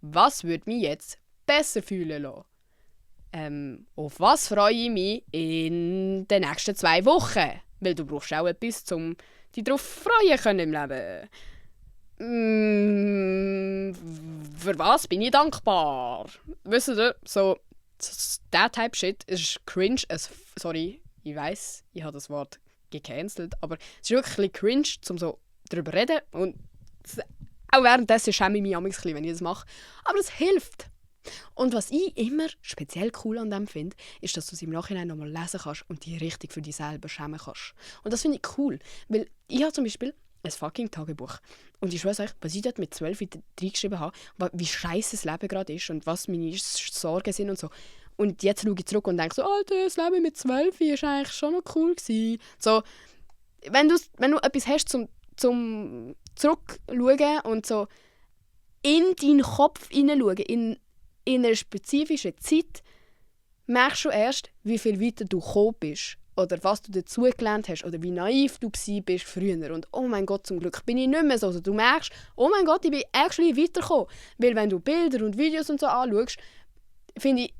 Was würde mich jetzt besser fühlen lassen? Auf was freue ich mich in den nächsten 2 Wochen? Weil du brauchst auch etwas, um dich darauf freuen können im Leben. Für was bin ich dankbar? Wisst ihr, so der Type Shit ist cringe. Sorry, ich weiss, ich habe das Wort gecancelt, aber es ist wirklich ein bisschen cringe, um so darüber zu reden. Und auch währenddessen schäme ich mich ein bisschen, wenn ich das mache. Aber es hilft. Und was ich immer speziell cool an dem finde, ist, dass du es im Nachhinein nochmal lesen kannst und dich richtig für dich selber schämen kannst. Und das finde ich cool, weil ich habe zum Beispiel ein fucking Tagebuch. Und ich schwöre euch, was ich dort mit 12 reingeschrieben habe, wie scheiße das Leben gerade ist und was meine Sorgen sind und so. Und jetzt schaue ich zurück und denke so, Alter, das Leben mit 12 war eigentlich schon noch cool gewesen. So, wenn du etwas hast zum zurückschauen und so in deinen Kopf hineinschauen, in einer spezifischen Zeit, merkst du erst, wie viel weiter du gekommen bist oder was du dazugelernt hast oder wie naiv du bist früher. Und oh mein Gott, zum Glück bin ich nicht mehr so. Also du merkst, oh mein Gott, ich bin actually weitergekommen. Weil wenn du Bilder und Videos und so anschaust, finde ich,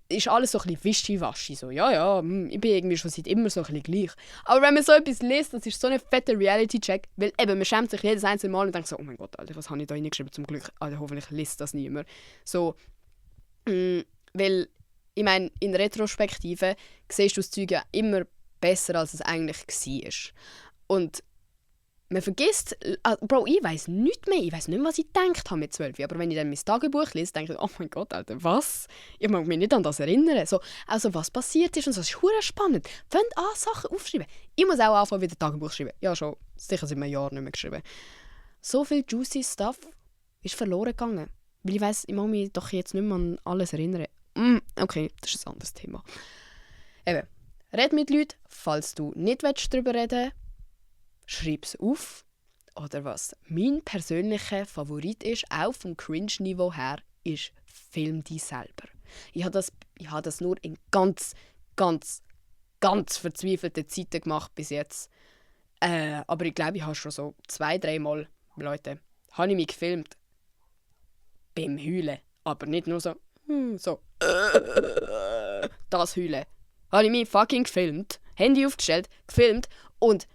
ist alles so ein bisschen wischiwaschi. So, ja, ich bin irgendwie schon seit immer so ein bisschen gleich. Aber wenn man so etwas liest, das ist so ein fetter Reality-Check, weil eben, man schämt sich jedes einzelne Mal und denkt so, oh mein Gott, Alter, was habe ich da reingeschrieben? Zum Glück, Alter, hoffentlich liest das niemand. So, weil, ich meine, in Retrospektive siehst du das Zeug ja immer besser, als es eigentlich war. Und Man vergisst, Bro, ich weiss nichts mehr. Ich weiss nicht mehr, was ich gedacht habe mit 12. Aber wenn ich dann mein Tagebuch lese, denke ich, oh mein Gott, Alter, was? Ich mag mich nicht an das erinnern. So, also was passiert ist und so, das ist verdammt spannend. Fängt an, Sachen aufschreiben. Ich muss auch anfangen, wieder Tagebuch zu schreiben. Ja, schon sicher seit einem Jahr nicht mehr geschrieben. So viel juicy Stuff ist verloren gegangen. Weil ich weiss, ich mag mich doch jetzt nicht mehr an alles erinnern. Okay, das ist ein anderes Thema. Eben, red mit Leuten, falls du nicht darüber reden willst. Schreib es auf. Oder was mein persönlicher Favorit ist, auch vom Cringe-Niveau her, ist «Film dich selber». Ich habe das nur in ganz verzweifelten Zeiten gemacht bis jetzt. Aber ich glaube, ich habe schon so 2-3 Mal, Leute, habe ich mich gefilmt. Beim Heulen. Aber nicht nur so, das Heulen. Habe ich mich fucking gefilmt, Handy aufgestellt, gefilmt und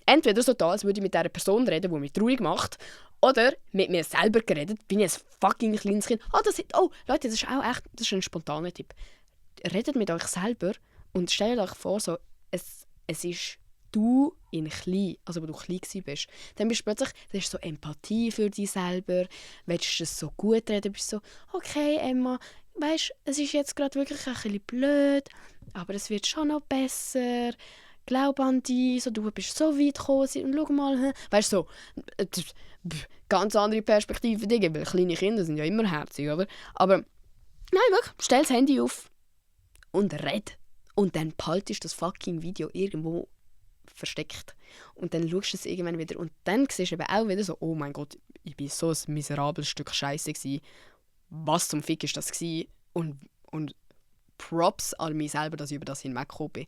entweder so da, als würde ich mit dieser Person reden, die mich traurig macht, oder mit mir selber geredet, bin ich ein fucking kleines Kind. Leute, das ist ein spontaner Tipp. Redet mit euch selber und stellt euch vor, so, es ist du in klein, also wo du klein bist. Dann bist du plötzlich, das ist so Empathie für dich selber, willst du es so gut reden, bist so, okay Emma, weisst, es ist jetzt gerade wirklich ein bisschen blöd, aber es wird schon noch besser. Glaub an dich, so, du bist so weit gekommen und schau mal, weißt du, so, ganz andere Perspektive, Dinge, weil kleine Kinder sind ja immer herzig, oder? Aber nein, wirklich, stell das Handy auf und red. Und dann behaltest du das fucking Video irgendwo versteckt. Und dann schaust du es irgendwann wieder und dann siehst du eben auch wieder so, oh mein Gott, ich war so ein miserables Stück Scheiße gewesen. Was zum Fick ist das gewesen? Und Props an mich selber, dass ich über das hinweggekommen bin.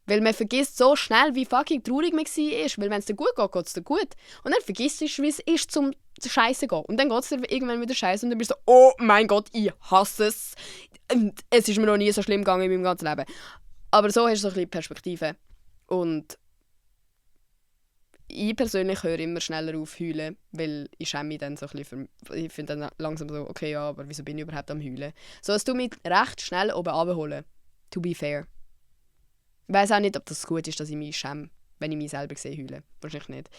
Weil man vergisst so schnell, wie fucking traurig man war. Weil wenn es dir gut geht, geht es dir gut. Und dann vergisst du, wie es ist, zum Scheiße zu gehen. Und dann geht es dir irgendwann wieder Scheiße und dann bist du so, oh mein Gott, ich hasse es. Und es ist mir noch nie so schlimm gegangen in meinem ganzen Leben. Aber so hast du so ein bisschen Perspektive. Und ich persönlich höre immer schneller auf heulen, weil ich schäme mich dann so ein bisschen ich finde dann langsam so, okay, ja, aber wieso bin ich überhaupt am heulen? So, es tut mich recht schnell oben runterholen. To be fair. Ich weiss auch nicht, ob das gut ist, dass ich mich schäme, wenn ich mich selber sehe heulen. Wahrscheinlich nicht.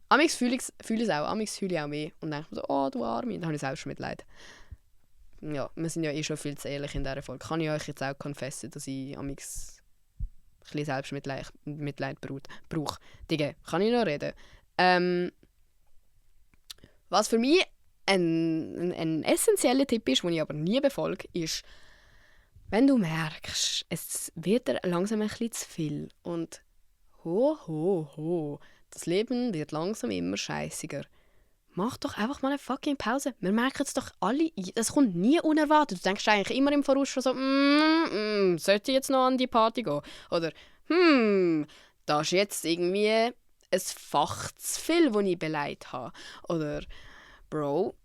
Amix fühle ich es auch. Amix fühle ich auch mehr. Und dann denke ich so, oh, du Arme. Dann habe ich selbst Mitleid. Ja, wir sind ja eh schon viel zu ehrlich in dieser Folge. Kann ich euch jetzt auch confessen, dass ich amix ein bisschen Selbstmitleid brauche. Digga, kann ich noch reden? Was für mich ein essentieller Tipp ist, den ich aber nie befolge, ist, wenn du merkst, es wird dir langsam ein bisschen zu viel und das Leben wird langsam immer scheissiger. Mach doch einfach mal eine fucking Pause. Wir merken es doch alle. Das kommt nie unerwartet. Du denkst eigentlich immer im Voraus schon so, sollte ich jetzt noch an die Party gehen? Oder, da ist jetzt irgendwie ein Fach zu viel, das ich beleidigt habe. Oder, Bro,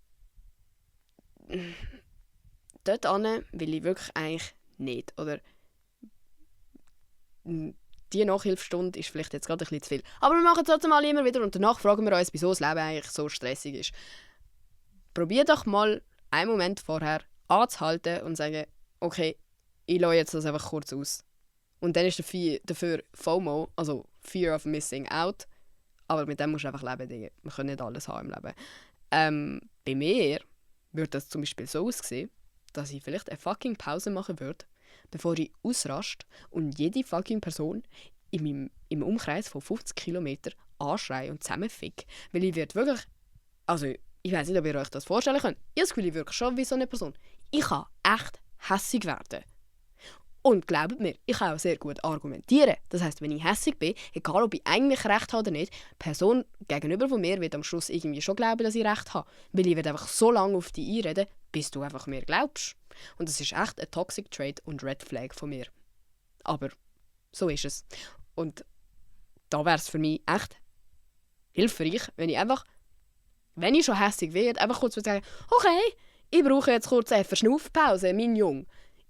dort hin will ich wirklich eigentlich nicht. Oder die Nachhilfestunde ist vielleicht jetzt gerade ein bisschen zu viel. Aber wir machen es trotzdem mal immer wieder und danach fragen wir uns, wieso das Leben eigentlich so stressig ist. Probier doch mal einen Moment vorher anzuhalten und sagen, okay, ich lasse jetzt das einfach kurz aus. Und dann ist dafür FOMO, also Fear of Missing Out. Aber mit dem musst du einfach leben, Dinge. Wir können nicht alles haben im Leben. Bei mir würde das zum Beispiel so aussehen, dass ich vielleicht eine fucking Pause machen würde, bevor ich ausraste und jede fucking Person im Umkreis von 50 Kilometern anschreie und zusammenfick. Weil ich werde wirklich... Also, ich weiß nicht, ob ihr euch das vorstellen könnt. Ich habe das Gefühl, ich wirke schon wie so eine Person. Ich kann echt hässig werden. Und glaubt mir, ich kann auch sehr gut argumentieren. Das heisst, wenn ich hässig bin, egal ob ich eigentlich recht habe oder nicht, die Person gegenüber von mir wird am Schluss irgendwie schon glauben, dass ich recht habe. Weil ich werde einfach so lange auf dich einreden, bis du einfach mir glaubst. Und das ist echt ein Toxic Trait und Red Flag von mir. Aber so ist es. Und da wäre es für mich echt hilfreich, wenn ich einfach, wenn ich schon hässig werde, einfach kurz sagen, okay, ich brauche jetzt kurz eine Verschnaufpause, mein Junge.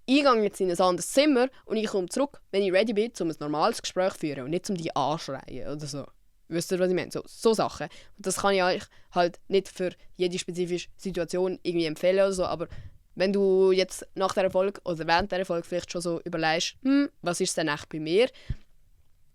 Ich gehe jetzt in ein anderes Zimmer und ich komme zurück, wenn ich ready bin, um ein normales Gespräch zu führen und nicht um dich anschreien oder so. Wisst ihr, was ich meine? So Sachen. Und das kann ich euch halt nicht für jede spezifische Situation irgendwie empfehlen oder so, aber wenn du jetzt nach dieser Folge oder während dieser Folge vielleicht schon so überlegst, was ist denn echt bei mir,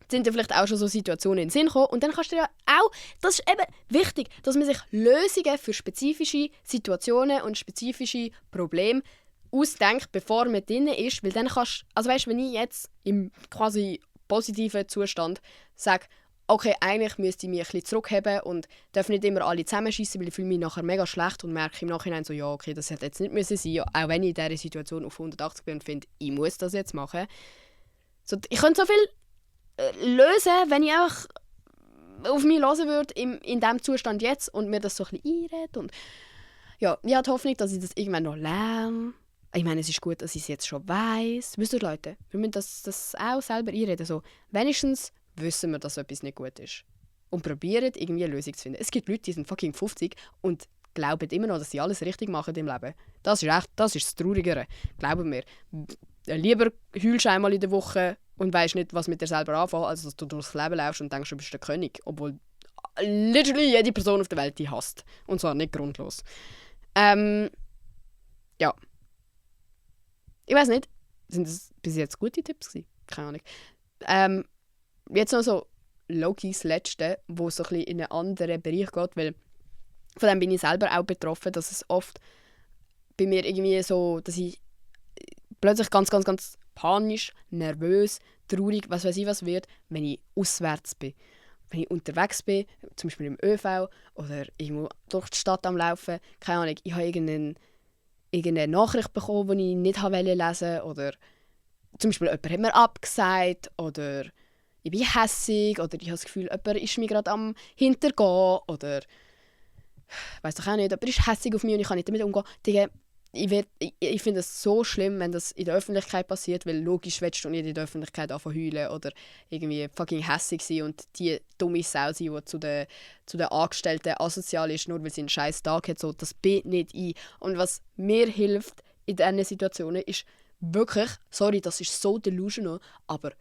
sind dir vielleicht auch schon so Situationen in den Sinn gekommen. Und dann kannst du ja auch, das ist eben wichtig, dass man sich Lösungen für spezifische Situationen und spezifische Probleme ausdenkt, bevor man drin ist. Weil dann kannst, also weißt, wenn ich jetzt im quasi positiven Zustand sage, okay, eigentlich müsste ich mich ein bisschen zurückheben und darf nicht immer alle zusammenschießen, weil ich fühle mich nachher mega schlecht und merke im Nachhinein so, ja, okay, das hätte jetzt nicht müssen sein, auch wenn ich in dieser Situation auf 180 bin und finde, ich muss das jetzt machen. So, ich könnte so viel lösen, wenn ich einfach auf mich hören würde in diesem Zustand jetzt und mir das so ein bisschen einrede. Und ja, ich habe die Hoffnung, dass ich das irgendwann noch lerne. Ich meine, es ist gut, dass ich es jetzt schon weiss. Wisst ihr, Leute, wir müssen das auch selber einreden. So, wenigstens wissen wir, dass etwas nicht gut ist. Und probieren, irgendwie eine Lösung zu finden. Es gibt Leute, die sind fucking 50 und glauben immer noch, dass sie alles richtig machen im Leben. Das ist das Traurigere. Glauben mir. Lieber heulst du einmal in der Woche und weisst nicht, was mit dir selber anfangen, als dass du durchs Leben läufst und denkst, du bist der König. Obwohl literally jede Person auf der Welt die hasst. Und zwar nicht grundlos. Ja. Ich weiß nicht, sind das bis jetzt gute Tipps gewesen? Keine Ahnung. Jetzt noch so low-key das Letzte, wo so ein bisschen in einen anderen Bereich geht, weil von dem bin ich selber auch betroffen, dass es oft bei mir irgendwie so, dass ich plötzlich ganz panisch, nervös, traurig, was weiß ich was wird, wenn ich auswärts bin. Wenn ich unterwegs bin, zum Beispiel im ÖV oder irgendwo durch die Stadt am Laufen, keine Ahnung, ich habe irgendeine Nachricht bekommen, die ich nicht lesen wollte, oder zum Beispiel jemand hat mir abgesagt, oder ich bin hässig, oder ich habe das Gefühl, jemand ist mir gerade am Hintergehen, oder ich weiss doch auch nicht, jemand ist hässig auf mich und ich kann nicht damit umgehen. Ich finde es so schlimm, wenn das in der Öffentlichkeit passiert, weil logisch willst du nicht in der Öffentlichkeit anfangen heulen oder irgendwie fucking hässig sein und die dumme Sau sein, die zu den Angestellten asozial ist, nur weil sie einen scheiß Tag hat. So, das bin nicht ich. Und was mir hilft in diesen Situationen ist wirklich, sorry, das ist so delusional, aber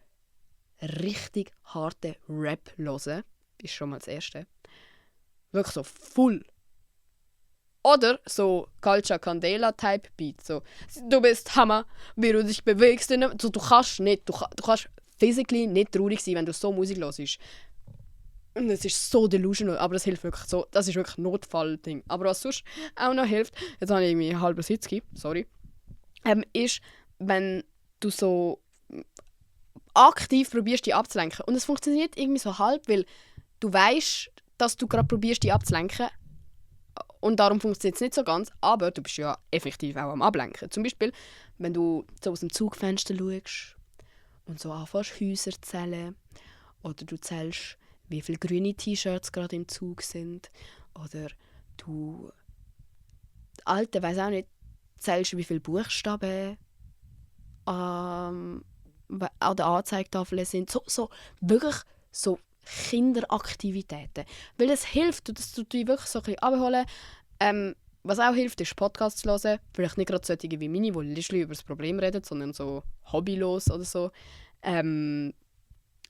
richtig harte Rap hören ist schon mal das Erste. Wirklich so full. Oder so Culture Candela-Type Beat. So, du bist Hammer, wie du dich bewegst. So, du kannst physically nicht traurig sein, wenn du so Musik hörst. Und es ist so delusional, aber das hilft wirklich so. Das ist wirklich ein Notfall-Ding. Aber was sonst auch noch hilft, jetzt habe ich irgendwie einen halben Sitzki, sorry, ist, wenn du so aktiv probierst, dich abzulenken. Und es funktioniert irgendwie so halb, weil du weißt, dass du gerade probierst, dich abzulenken. Und darum funktioniert es nicht so ganz, aber du bist ja effektiv auch am Ablenken. Zum Beispiel, wenn du so aus dem Zugfenster schaust und so anfängst, Häuser zu zählen. Oder du zählst, wie viele grüne T-Shirts gerade im Zug sind. Oder du, Alte, weiss auch nicht, zählst, wie viele Buchstaben an der Anzeigetafel sind. So wirklich so Kinderaktivitäten. Weil es hilft, dass du dich wirklich so ein bisschen abholen. Was auch hilft, ist Podcasts zu hören. Vielleicht nicht gerade solche wie meine, die literally über das Problem reden, sondern so hobbylos oder so.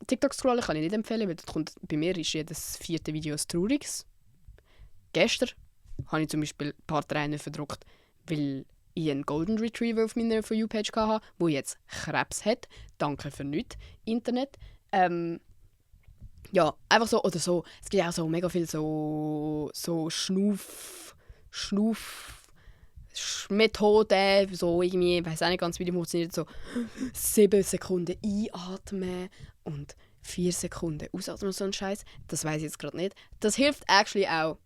TikTok scrollen kann ich nicht empfehlen, weil bei mir ist jedes 4. Video ein trauriges. Gestern habe ich zum Beispiel ein paar Tränen verdruckt, weil ich einen Golden Retriever auf meiner For You-Page hatte, der jetzt Krebs hat. Danke für nichts, Internet. Ja, einfach so, oder so, es gibt auch so mega viel so Methoden, so irgendwie, ich weiss auch nicht ganz, wie die funktioniert, so 7 Sekunden einatmen und 4 Sekunden ausatmen, so ein Scheiß. Das weiss ich jetzt gerade nicht. Das hilft actually auch.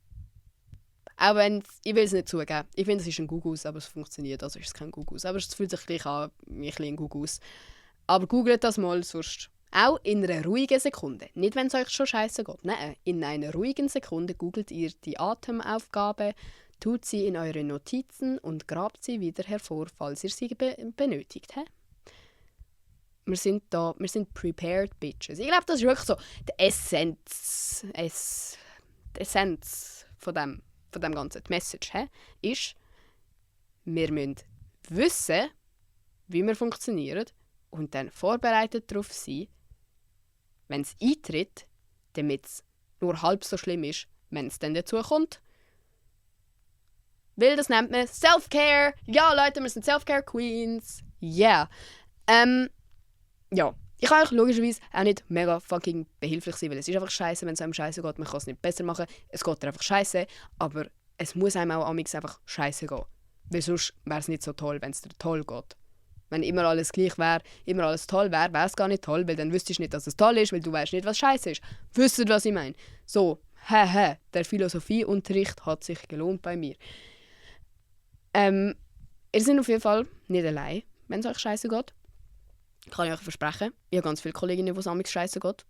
Auch wenn, ich will es nicht zugeben. Ich finde, es ist ein Gugus, aber es funktioniert, also ist es kein Gugus. Aber es fühlt sich gleich an wie ein Gugus. Aber googelt das mal, sonst auch in einer ruhigen Sekunde. Nicht, wenn es euch schon scheiße geht. Nein, in einer ruhigen Sekunde googelt ihr die Atemaufgabe, tut sie in eure Notizen und grabt sie wieder hervor, falls ihr sie benötigt. Wir sind prepared bitches. Ich glaube, das ist wirklich so die Essenz von dem Ganzen. Die Message ist, wir müssen wissen, wie wir funktionieren und dann vorbereitet darauf sein, wenn es eintritt, damit es nur halb so schlimm ist, wenn es dann dazu kommt. Weil das nennt man Self-Care. Ja, Leute, wir sind Self-Care-Queens. Yeah. Ja, Ich kann euch logischerweise auch nicht mega fucking behilflich sein, weil es ist einfach scheiße, wenn es einem scheiße geht. Man kann es nicht besser machen. Es geht dir einfach scheiße, aber es muss einem auch amigs einfach scheiße gehen. Weil sonst wäre es nicht so toll, wenn es dir toll geht. Wenn immer alles gleich wäre, immer alles toll wäre, wäre es gar nicht toll, weil dann wüsstest du nicht, dass es toll ist, weil du weißt nicht, was scheiße ist. Wisst ihr, was ich meine? So, der Philosophieunterricht hat sich gelohnt bei mir. Ihr seid auf jeden Fall nicht allein, wenn es euch scheiße geht. Kann ich euch versprechen. Ich habe ganz viele Kolleginnen, die es amigs scheiße geht.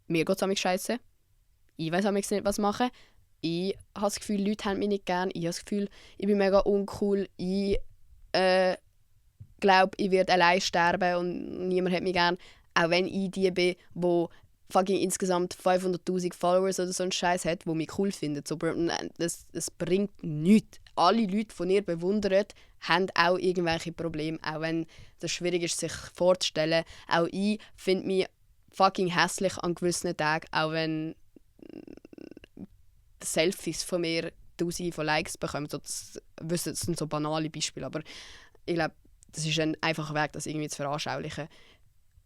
Mir geht es amigs scheiße. Ich weiß amigs nicht, was machen. Ich habe das Gefühl, Leute haben mich nicht gern. Ich habe das Gefühl, ich bin mega uncool. Ich glaube, ich werde allein sterben und niemand hat mich gern. Auch wenn ich die bin, die fucking insgesamt 500'000 Followers oder so einen Scheiß hat, die mich cool finden. So, das bringt nichts. Alle Leute, die ihr bewundert, haben auch irgendwelche Probleme. Auch wenn es schwierig ist, sich vorzustellen. Auch ich finde mich fucking hässlich an gewissen Tagen, auch wenn Selfies von mir Tausende von Likes bekommen. Das sind so banale Beispiele, aber ich glaube, das ist ein einfacher Weg, das irgendwie zu veranschaulichen.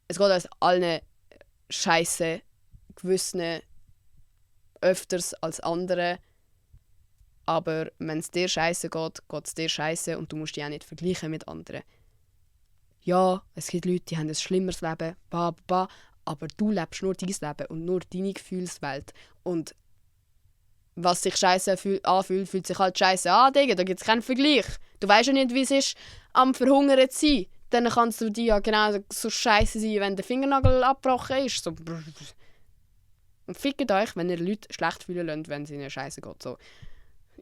Es geht uns allen scheiße, gewissen öfters als andere. Aber wenn es dir scheiße geht, geht es dir scheiße und du musst dich auch nicht vergleichen mit anderen. Ja, es gibt Leute, die haben ein schlimmeres Leben, aber du lebst nur dein Leben und nur deine Gefühlswelt. Und was sich scheiße anfühlt, fühlt sich halt scheiße an, Digga. Da gibt es keinen Vergleich. Du weißt ja nicht, wie es ist, am Verhungern zu sein. Dann kannst du dir ja genau so scheiße sein, wenn der Fingernagel abgebrochen ist. So. Und fickt euch, wenn ihr Leute schlecht fühlen lasst, wenn es ihnen scheiße geht. So.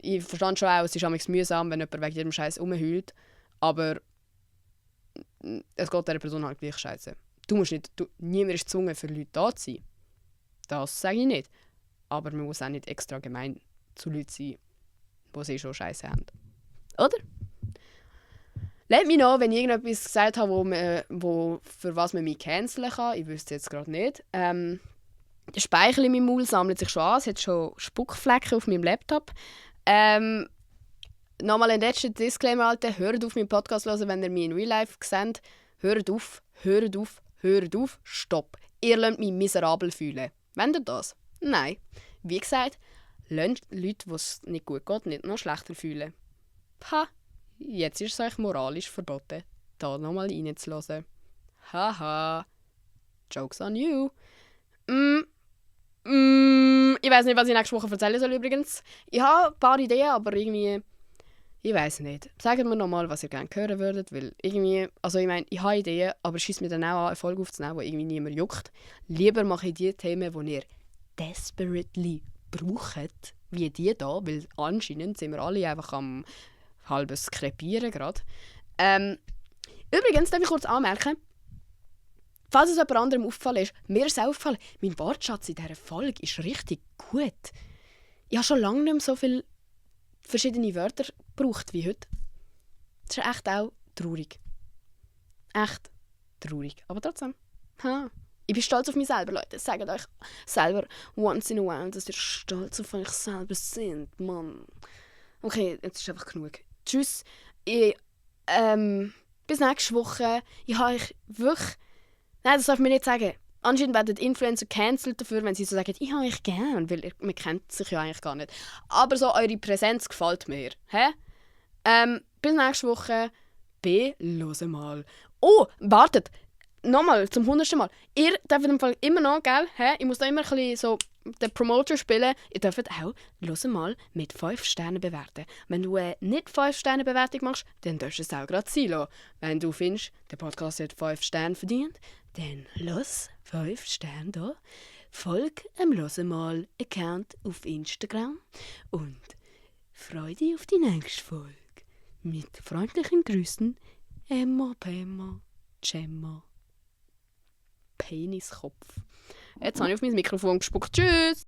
Ich verstehe schon auch, es ist manchmal mühsam, wenn jemand wegen jedem Scheiß rumheult. Aber es geht dieser Person halt gleich scheiße. Niemand ist gezwungen, für Leute da zu sein. Das sage ich nicht. Aber man muss auch nicht extra gemein zu Leuten sein, die sie schon scheiße haben. Oder? Lasst mich noch, wenn ich irgendetwas gesagt habe, für was man mich canceln kann. Ich wüsste es jetzt gerade nicht. Der Speichel in meinem Maul sammelt sich schon an. Es hat schon Spuckflecken auf meinem Laptop. Nochmal ein letzter Disclaimer, Alter. Hört auf, meinen Podcast zu hören, wenn ihr mich in Real Life seht. Hört auf. Stopp. Ihr lasst mich miserabel fühlen. Wollt ihr das? Nein. Wie gesagt, lasst Leute, die es nicht gut geht, nicht noch schlechter fühlen. Jetzt ist es euch moralisch verboten, da nochmal reinzuhören. Haha. Joke's on you. Ich weiß nicht, was ich nächste Woche erzählen soll übrigens. Ich habe ein paar Ideen, aber irgendwie... Ich weiß nicht. Sagt mir nochmal, was ihr gerne hören würdet, weil irgendwie... Also ich meine, ich habe Ideen, aber schießt mir dann auch an, eine Folge aufzunehmen, die irgendwie niemand juckt. Lieber mache ich die Themen, die ihr desperately braucht, wie die hier, weil anscheinend sind wir alle einfach am halbes Krepieren gerade. Übrigens, darf ich kurz anmerken, falls es jemand anderem aufgefallen ist, mir ist es aufgefallen, mein Wortschatz in dieser Folge ist richtig gut. Ich habe schon lange nicht mehr so viele verschiedene Wörter gebraucht wie heute. Das ist echt auch traurig. Echt traurig. Aber trotzdem. Ich bin stolz auf mich selber, Leute. Sagt euch selber once in a while, dass ihr stolz auf euch selber seid, Mann. Okay, jetzt ist einfach genug. Tschüss. Bis nächste Woche. Ich habe euch wirklich... Nein, das darf ich mir nicht sagen. Anscheinend werden Influencer cancelled dafür, wenn sie so sagen, ich habe euch gern, weil man kennt sich ja eigentlich gar nicht. Aber so, eure Präsenz gefällt mir. Bis nächste Woche. Hört mal. Oh, wartet. Nochmal, zum 100. Mal. Ihr dürft im Fall immer noch, gell? Ich muss da immer ein bisschen so den Promoter spielen. Ihr dürft auch, hört mal, mit 5 Sternen bewerten. Wenn du nicht 5 Sterne Bewertung machst, dann darfst du es auch gerade sein lassen. Wenn du findest, der Podcast hat 5 Sterne verdient, dann lass 5 Sterne da. Folg Hört mal Account auf Instagram und freu dich auf die nächste Folge. Mit freundlichen Grüßen, Emma, Pemma, Gemma. Peniskopf. Jetzt habe ich auf mein Mikrofon gespuckt. Tschüss!